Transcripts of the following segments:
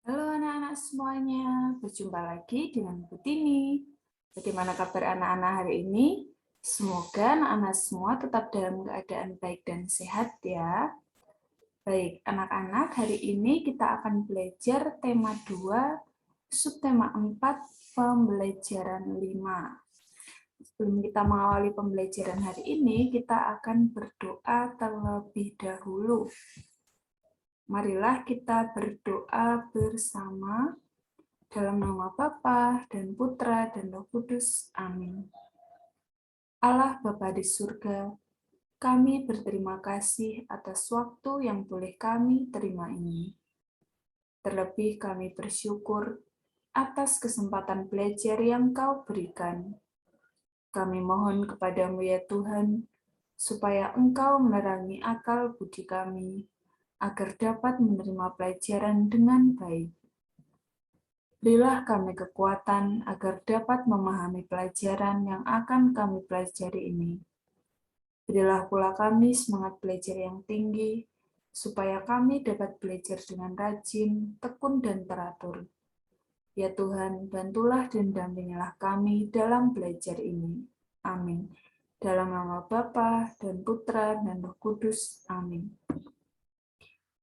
Halo anak-anak semuanya, berjumpa lagi dengan Bu Tini. Bagaimana kabar anak-anak hari ini? Semoga anak-anak semua tetap dalam keadaan baik dan sehat ya. Baik, anak-anak, hari ini kita akan belajar tema 2, subtema 4, pembelajaran 5. Sebelum kita mengawali pembelajaran hari ini, kita akan berdoa terlebih dahulu. Marilah kita berdoa bersama. Dalam nama Bapa dan Putra dan Roh Kudus. Amin. Allah Bapa di surga, kami berterima kasih atas waktu yang boleh kami terima ini. Terlebih kami bersyukur atas kesempatan belajar yang Kau berikan. Kami mohon kepadamu ya Tuhan, supaya Engkau menerangi akal budi kami, agar dapat menerima pelajaran dengan baik. Berilah kami kekuatan agar dapat memahami pelajaran yang akan kami pelajari ini. Berilah pula kami semangat belajar yang tinggi, supaya kami dapat belajar dengan rajin, tekun, dan teratur. Ya Tuhan, bantulah dan dampingilah kami dalam belajar ini. Amin. Dalam nama Bapa dan Putra dan Roh Kudus. Amin.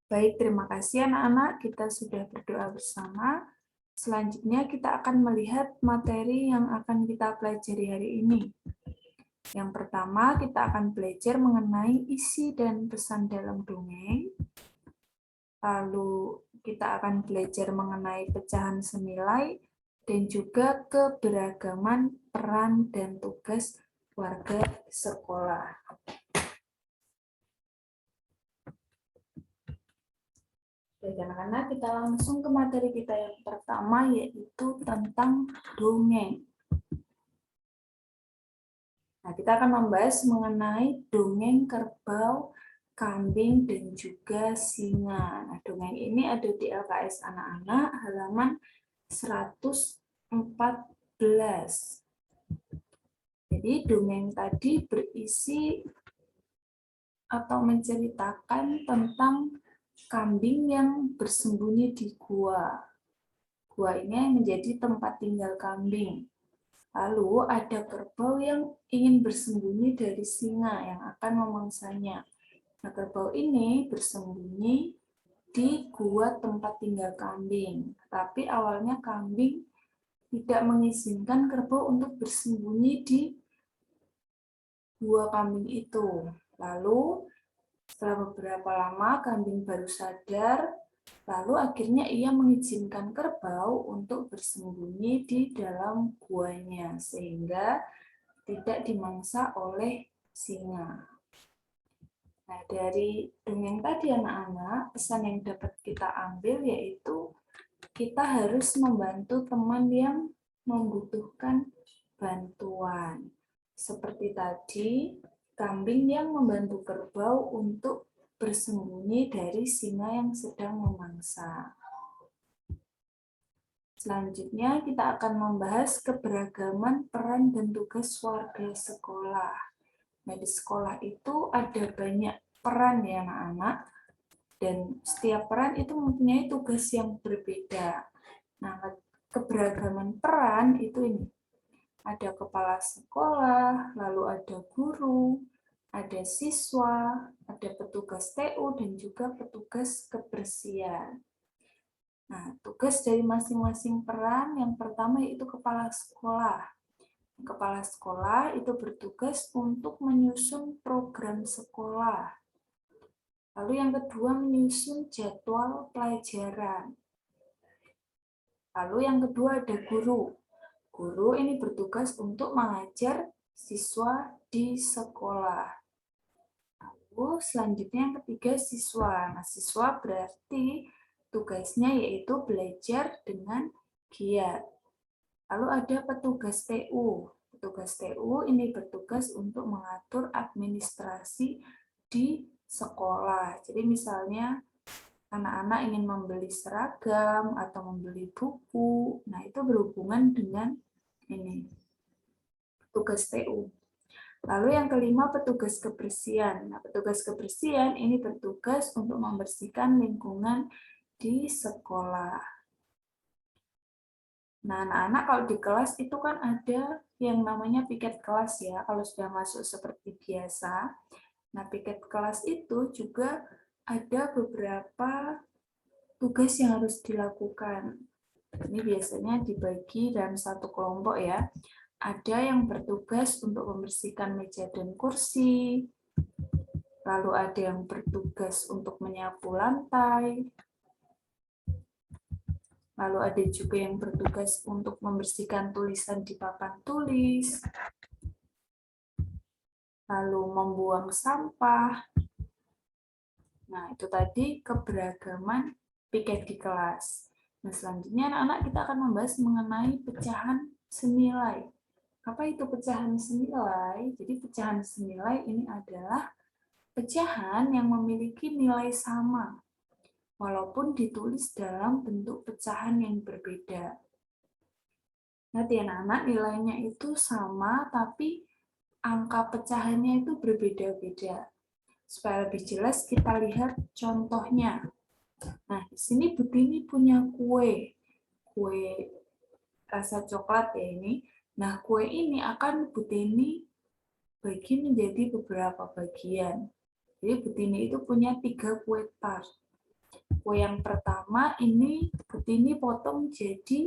Baik, terima kasih anak-anak. Kita sudah berdoa bersama. Selanjutnya kita akan melihat materi yang akan kita pelajari hari ini. Yang pertama, kita akan belajar mengenai isi dan pesan dalam dongeng. Lalu kita akan belajar mengenai pecahan senilai dan juga keberagaman peran dan tugas warga sekolah. Baik anak-anak, kita langsung ke materi kita yang pertama, yaitu tentang dongeng. Nah, kita akan membahas mengenai dongeng kerbau, kambing, dan juga singa. Nah, dongeng ini ada di LKS anak-anak halaman 114. Jadi, dongeng tadi berisi atau menceritakan tentang kambing yang bersembunyi di gua. Gua ini menjadi tempat tinggal kambing. Lalu ada kerbau yang ingin bersembunyi dari singa yang akan memangsanya. Nah, kerbau ini bersembunyi di gua tempat tinggal kambing. Tapi awalnya kambing tidak mengizinkan kerbau untuk bersembunyi di gua kambing itu. Lalu setelah beberapa lama kambing baru sadar. Lalu akhirnya ia mengizinkan kerbau untuk bersembunyi di dalam guanya sehingga tidak dimangsa oleh singa. Nah, dari dongeng tadi anak-anak, pesan yang dapat kita ambil yaitu kita harus membantu teman yang membutuhkan bantuan. Seperti tadi, kambing yang membantu kerbau untuk bersembunyi dari singa yang sedang memangsa. Selanjutnya kita akan membahas keberagaman peran dan tugas warga sekolah. Nah, di sekolah itu ada banyak peran ya anak-anak, dan setiap peran itu mempunyai tugas yang berbeda. Nah, keberagaman peran itu ini. Ada kepala sekolah, lalu ada guru, ada siswa, ada petugas TU, dan juga petugas kebersihan. Nah, tugas dari masing-masing peran yang pertama yaitu kepala sekolah. Kepala sekolah itu bertugas untuk menyusun program sekolah. Lalu yang kedua menyusun jadwal pelajaran. Lalu yang kedua ada guru. Guru ini bertugas untuk mengajar siswa di sekolah. Lalu selanjutnya yang ketiga siswa. Nah, siswa berarti tugasnya yaitu belajar dengan giat. Lalu ada petugas TU. Petugas TU ini bertugas untuk mengatur administrasi di sekolah. Jadi misalnya anak-anak ingin membeli seragam atau membeli buku, nah itu berhubungan dengan ini, petugas TU. Lalu yang kelima petugas kebersihan. Nah, petugas kebersihan ini bertugas untuk membersihkan lingkungan di sekolah. Nah, anak-anak kalau di kelas itu kan ada yang namanya piket kelas ya, kalau sudah masuk seperti biasa. Nah, piket kelas itu juga ada beberapa tugas yang harus dilakukan. Ini biasanya dibagi dalam satu kelompok ya. Ada yang bertugas untuk membersihkan meja dan kursi, lalu ada yang bertugas untuk menyapu lantai, lalu ada juga yang bertugas untuk membersihkan tulisan di papan tulis, lalu membuang sampah. Nah, itu tadi keberagaman piket di kelas. Nah, selanjutnya anak-anak kita akan membahas mengenai pecahan senilai. Apa itu pecahan senilai? Jadi pecahan senilai ini adalah pecahan yang memiliki nilai sama, walaupun ditulis dalam bentuk pecahan yang berbeda. Nanti anak-anak nilainya itu sama, tapi angka pecahannya itu berbeda-beda. Supaya lebih jelas, kita lihat contohnya. Nah, di sini Butini punya kue rasa coklat ya ini. Nah, kue ini akan Butini bagi menjadi beberapa bagian. Jadi Butini itu punya 3 kue tart. Kue yang pertama ini Butini potong jadi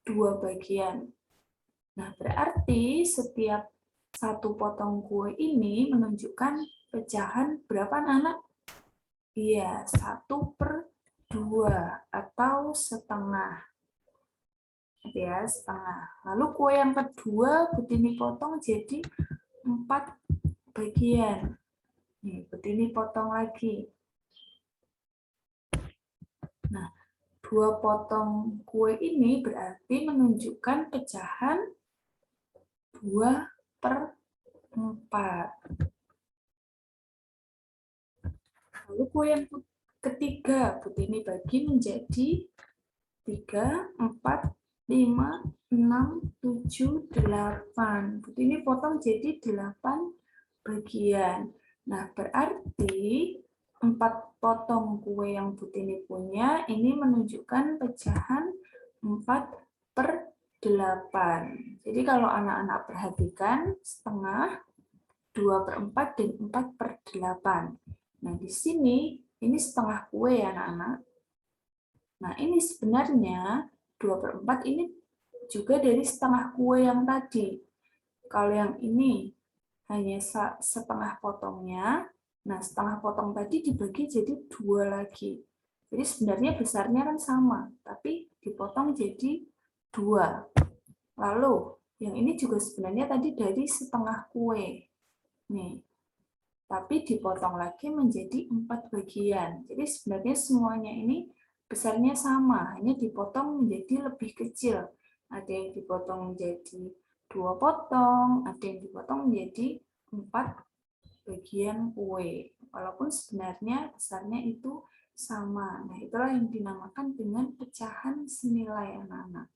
2 bagian. Nah, berarti setiap satu potong kue ini menunjukkan pecahan berapa anak? Iya, 1/2 atau setengah. Ya, setengah. Lalu kue yang kedua Butini potong jadi 4 bagian. Nih, Butini potong lagi. Nah, 2 potong kue ini berarti menunjukkan pecahan 2/4. Lalu kue yang ketiga Butini bagi menjadi 3, 4, 5, 6, 7, 8. Butini potong jadi 8 bagian. Nah, berarti 4 potong kue yang Butini punya ini menunjukkan pecahan 4/8. Jadi kalau anak-anak perhatikan, setengah, 2/4, dan 4/8. Nah, di sini ini setengah kue ya anak-anak. Nah, ini sebenarnya 2/4 ini juga dari setengah kue yang tadi. Kalau yang ini hanya setengah potongnya, nah setengah potong tadi dibagi jadi 2 lagi. Jadi sebenarnya besarnya kan sama, tapi dipotong jadi 2. Lalu, yang ini juga sebenarnya tadi dari setengah kue. Nih, tapi dipotong lagi menjadi 4 bagian. Jadi sebenarnya semuanya ini besarnya sama, hanya dipotong menjadi lebih kecil. Ada yang dipotong menjadi 2 potong, ada yang dipotong menjadi 4 bagian kue. Walaupun sebenarnya besarnya itu sama. Nah, itulah yang dinamakan dengan pecahan senilai anak-anak.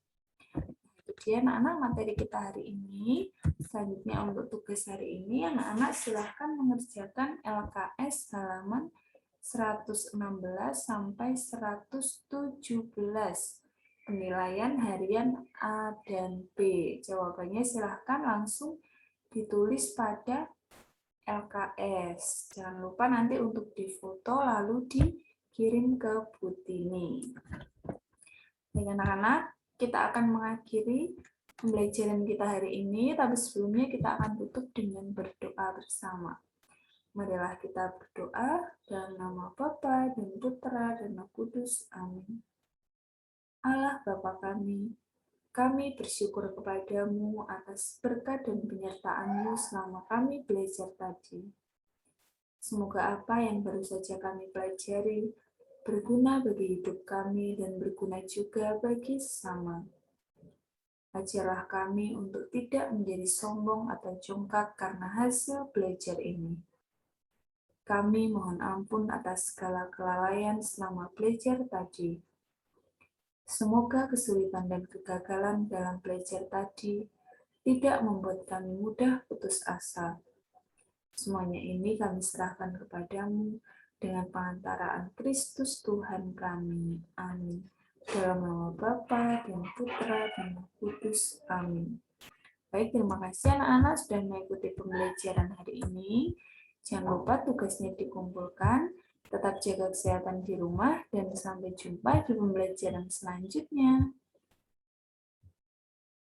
Kemudian anak-anak materi kita hari ini. Selanjutnya untuk tugas hari ini, anak-anak silahkan mengerjakan LKS halaman 116 sampai 117. Penilaian harian A dan B. Jawabannya silahkan langsung ditulis pada LKS. Jangan lupa nanti untuk difoto lalu dikirim ke Butini. Baik anak-anak, kita akan mengakhiri pembelajaran kita hari ini, tapi sebelumnya kita akan tutup dengan berdoa bersama. Marilah kita berdoa dalam nama Bapa dan Putra dan Roh Kudus. Amin. Allah Bapa kami bersyukur kepadamu atas berkat dan penyertaan-Mu selama kami belajar tadi. Semoga apa yang baru saja kami pelajari berguna bagi hidup kami dan berguna juga bagi sesama. Ajarlah kami untuk tidak menjadi sombong atau jongkak karena hasil belajar ini. Kami mohon ampun atas segala kelalaian selama belajar tadi. Semoga kesulitan dan kegagalan dalam belajar tadi tidak membuat kami mudah putus asa. Semuanya ini kami serahkan kepadamu dengan pengantaraan Kristus Tuhan kami. Amin. Dalam nama Bapa dan Putra dan Terus, amin. Baik, terima kasih anak-anak sudah mengikuti pembelajaran hari ini. Jangan lupa tugasnya dikumpulkan, tetap jaga kesehatan di rumah, dan sampai jumpa di pembelajaran selanjutnya.